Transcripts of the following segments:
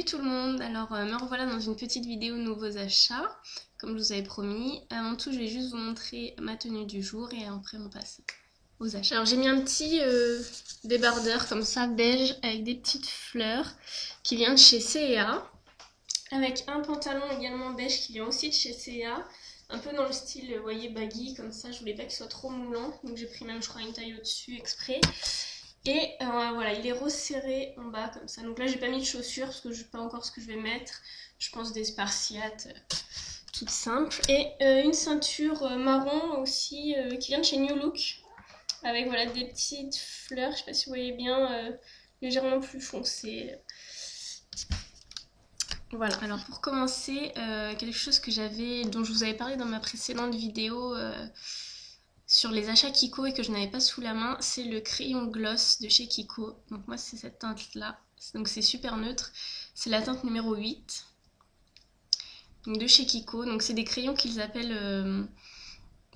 tout le monde, alors me revoilà dans une petite vidéo nouveaux achats, comme je vous avais promis. Avant tout, je vais juste vous montrer ma tenue du jour et après on passe aux achats. Alors j'ai mis un petit débardeur comme ça, beige, avec des petites fleurs, qui vient de chez C&A, avec un pantalon également beige qui vient aussi de chez C&A, un peu dans le style, vous voyez, baggy, comme ça, je voulais pas qu'il soit trop moulant, donc j'ai pris même, je crois, une taille au-dessus exprès. Et voilà, il est resserré en bas comme ça. Donc là, j'ai pas mis de chaussures parce que je sais pas encore ce que je vais mettre. Je pense des spartiates toutes simples. Et une ceinture marron aussi qui vient de chez New Look. Avec voilà des petites fleurs, je sais pas si vous voyez bien, légèrement plus foncées. Voilà, alors pour commencer, quelque chose dont je vous avais parlé dans ma précédente vidéo sur les achats Kiko et que je n'avais pas sous la main, c'est le crayon gloss de chez Kiko. Donc moi c'est cette teinte là, donc c'est super neutre, c'est la teinte numéro 8 donc de chez Kiko. Donc c'est des crayons qu'ils appellent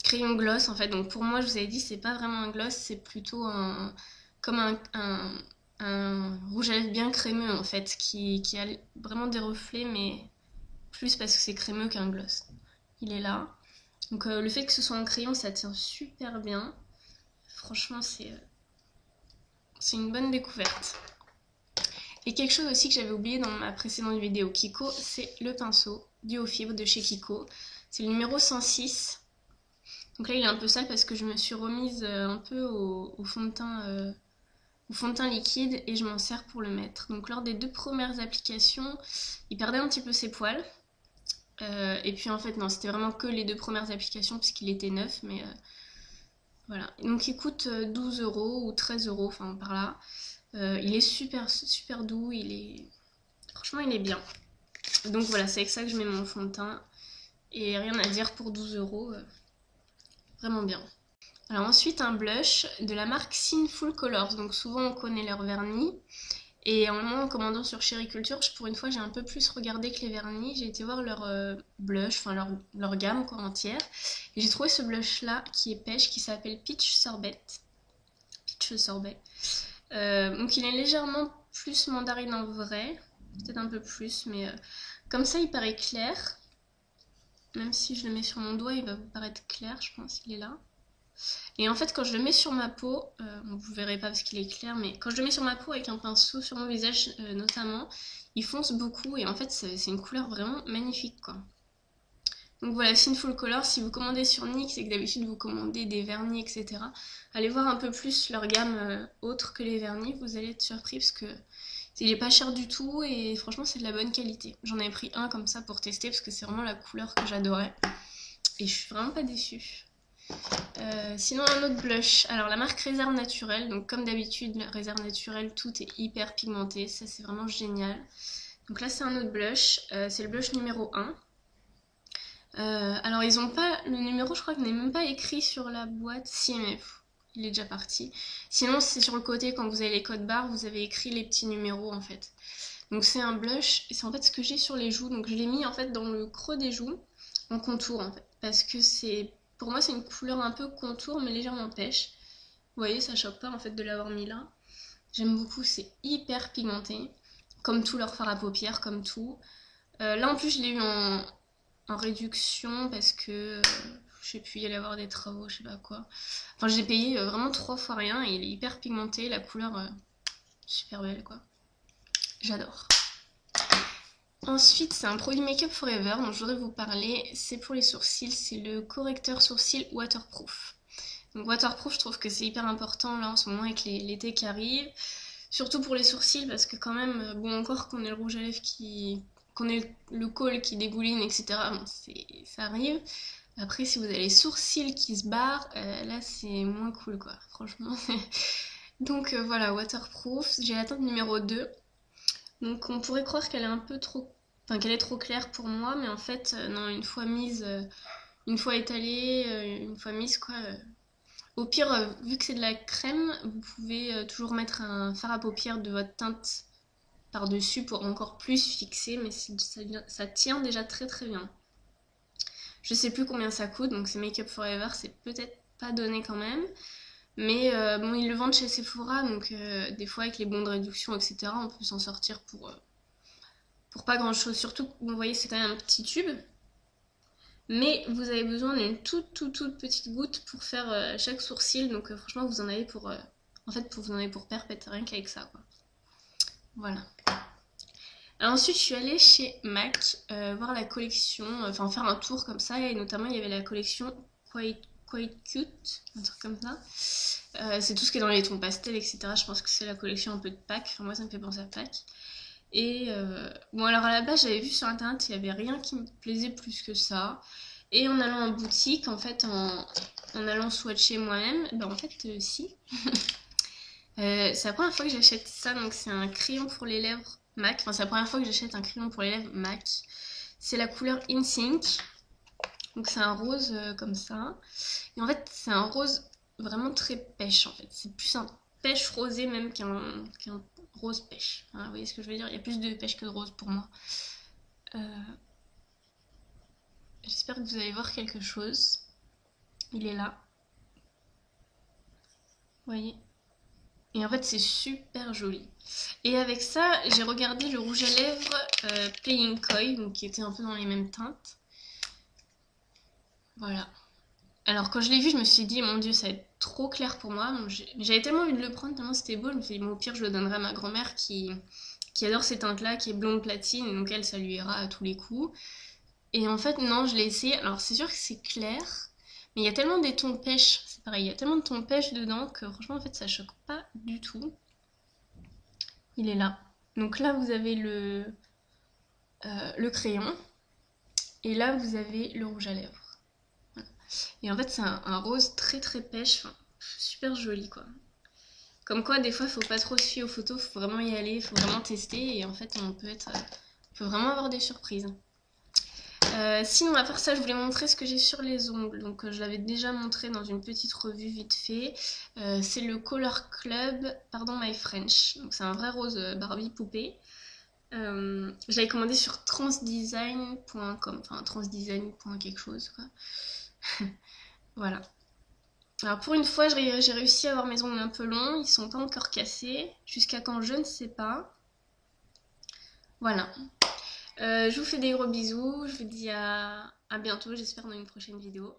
crayon gloss en fait. Donc pour moi, je vous avais dit, c'est pas vraiment un gloss, c'est plutôt comme un rouge à lèvres bien crémeux en fait, qui a vraiment des reflets, mais plus parce que c'est crémeux qu'un gloss. Il est là. Donc le fait que ce soit un crayon, ça tient super bien. Franchement, c'est une bonne découverte. Et quelque chose aussi que j'avais oublié dans ma précédente vidéo Kiko, c'est le pinceau duo fibre de chez Kiko. C'est le numéro 106. Donc là, il est un peu sale parce que je me suis remise un peu au fond de teint liquide et je m'en sers pour le mettre. Donc lors des 2 premières applications, il perdait un petit peu ses poils. Et puis en fait, non, c'était vraiment que les 2 premières applications puisqu'il était neuf, mais voilà. Donc il coûte 12 € ou 13 €, enfin par là. Il est super, super doux, franchement, il est bien. Donc voilà, c'est avec ça que je mets mon fond de teint. Et rien à dire pour 12 €, vraiment bien. Alors ensuite, un blush de la marque Sinful Colors. Donc souvent, on connaît leur vernis. Et en commandant sur Chériculture, pour une fois, j'ai un peu plus regardé que les vernis. J'ai été voir leur blush, enfin leur gamme quoi, entière. Et j'ai trouvé ce blush-là qui est pêche, qui s'appelle Peach Sorbet. Peach Sorbet. Donc il est légèrement plus mandarine en vrai. Peut-être un peu plus, mais comme ça, il paraît clair. Même si je le mets sur mon doigt, il va vous paraître clair, je pense. Il est là. Et en fait, quand je le mets sur ma peau, vous verrez pas parce qu'il est clair, mais quand je le mets sur ma peau avec un pinceau, sur mon visage notamment, il fonce beaucoup et en fait, c'est une couleur vraiment magnifique, quoi. Donc voilà, Sinful Colors, si vous commandez sur NYX et que d'habitude vous commandez des vernis, etc., allez voir un peu plus leur gamme autre que les vernis, vous allez être surpris parce que il est pas cher du tout et franchement, c'est de la bonne qualité. J'en ai pris un comme ça pour tester parce que c'est vraiment la couleur que j'adorais et je suis vraiment pas déçue. Sinon un autre blush, alors la marque Réserve Naturelle, donc comme d'habitude Réserve Naturelle tout est hyper pigmenté, ça c'est vraiment génial. Donc là c'est un autre blush, c'est le blush numéro 1. Alors ils ont pas, le numéro je crois qu'il n'est même pas écrit sur la boîte, si mais il est déjà parti. Sinon c'est sur le côté quand vous avez les codes barres, vous avez écrit les petits numéros en fait. Donc c'est un blush, et c'est en fait ce que j'ai sur les joues, donc je l'ai mis en fait dans le creux des joues, en contour en fait, parce que pour moi, c'est une couleur un peu contour, mais légèrement pêche. Vous voyez, ça choque pas en fait de l'avoir mis là. J'aime beaucoup, c'est hyper pigmenté. Comme tout leur fard à paupières, comme tout. Là en plus, je l'ai eu en réduction parce que je sais plus, il y allait avoir des travaux, je sais pas quoi. Enfin, j'ai payé vraiment 3 fois rien et il est hyper pigmenté. La couleur, super belle quoi. J'adore. Ensuite, c'est un produit Make Up Forever dont je voudrais vous parler. C'est pour les sourcils, c'est le correcteur sourcil waterproof. Donc waterproof, je trouve que c'est hyper important là en ce moment avec l'été qui arrive. Surtout pour les sourcils parce que quand même, bon encore qu'on ait le rouge à lèvres qu'on ait le col qui dégouline, etc. Bon, ça arrive. Après, si vous avez les sourcils qui se barrent, là c'est moins cool quoi, franchement. Donc voilà, waterproof. J'ai la teinte numéro 2. Donc on pourrait croire qu'elle est un peu trop... Enfin qu'elle est trop claire pour moi, mais en fait, non, une fois mise, une fois étalée, une fois mise, quoi. Au pire, vu que c'est de la crème, vous pouvez toujours mettre un fard à paupières de votre teinte par-dessus pour encore plus fixer, mais ça tient déjà très très bien. Je sais plus combien ça coûte, donc c'est Make Up Forever, c'est peut-être pas donné quand même. Mais bon, ils le vendent chez Sephora, donc des fois avec les bons de réduction, etc., on peut s'en sortir pour pas grand chose. Surtout, vous voyez, c'est quand même un petit tube. Mais vous avez besoin d'une toute petite goutte pour faire chaque sourcil. Donc franchement, vous en avez pour... en fait, vous en avez pour perpète, rien qu'avec ça, quoi. Voilà. Alors ensuite, je suis allée chez MAC voir la collection, enfin faire un tour comme ça. Et notamment, il y avait la collection Quite Cute, un truc comme ça. C'est tout ce qui est dans les tons pastels, etc. Je pense que c'est la collection un peu de Pâques. Enfin, moi, ça me fait penser à Pâques. Et bon, alors à la base, j'avais vu sur internet, il n'y avait rien qui me plaisait plus que ça. Et en allant en boutique, en fait, en allant swatcher moi-même, ben en fait, si. C'est la première fois que j'achète ça, donc c'est un crayon pour les lèvres MAC. Enfin, c'est la première fois que j'achète un crayon pour les lèvres MAC. C'est la couleur In Sync. Donc c'est un rose comme ça. Et en fait, c'est un rose vraiment très pêche, en fait. C'est plus un pêche rosé même qu'un rose pêche. Hein, vous voyez ce que je veux dire? Il y a plus de pêche que de rose pour moi. J'espère que vous allez voir quelque chose. Il est là. Vous voyez? Et en fait, c'est super joli. Et avec ça, j'ai regardé le rouge à lèvres Playing Coy, donc qui était un peu dans les mêmes teintes. Voilà. Alors quand je l'ai vu, je me suis dit, mon dieu, ça va être trop clair pour moi. J'avais tellement envie de le prendre, tellement c'était beau. Je me suis dit, bon, au pire, je le donnerai à ma grand-mère qui adore ces teintes-là, qui est blonde platine, et donc elle, ça lui ira à tous les coups. Et en fait, non, je l'ai essayé. Alors c'est sûr que c'est clair, mais il y a tellement des tons pêche, c'est pareil, il y a tellement de tons pêche dedans que franchement, en fait, ça choque pas du tout. Il est là. Donc là, vous avez le crayon, et là, vous avez le rouge à lèvres. Et en fait, c'est un rose très pêche, enfin, super joli quoi. Comme quoi, des fois, il faut pas trop se fier aux photos, faut vraiment y aller, faut vraiment tester, et en fait, on peut vraiment avoir des surprises. Sinon, à part ça, je voulais montrer ce que j'ai sur les ongles. Donc, je l'avais déjà montré dans une petite revue vite fait. C'est le Color Club Pardon My French. Donc, c'est un vrai rose Barbie poupée. Je l'avais commandé sur transdesign.com, enfin transdesign. Quelque chose quoi. Voilà. Alors pour une fois, j'ai réussi à avoir mes ongles un peu longs, ils sont pas encore cassés. Jusqu'à quand, je ne sais pas. Voilà. Je vous fais des gros bisous, je vous dis à bientôt, j'espère dans une prochaine vidéo.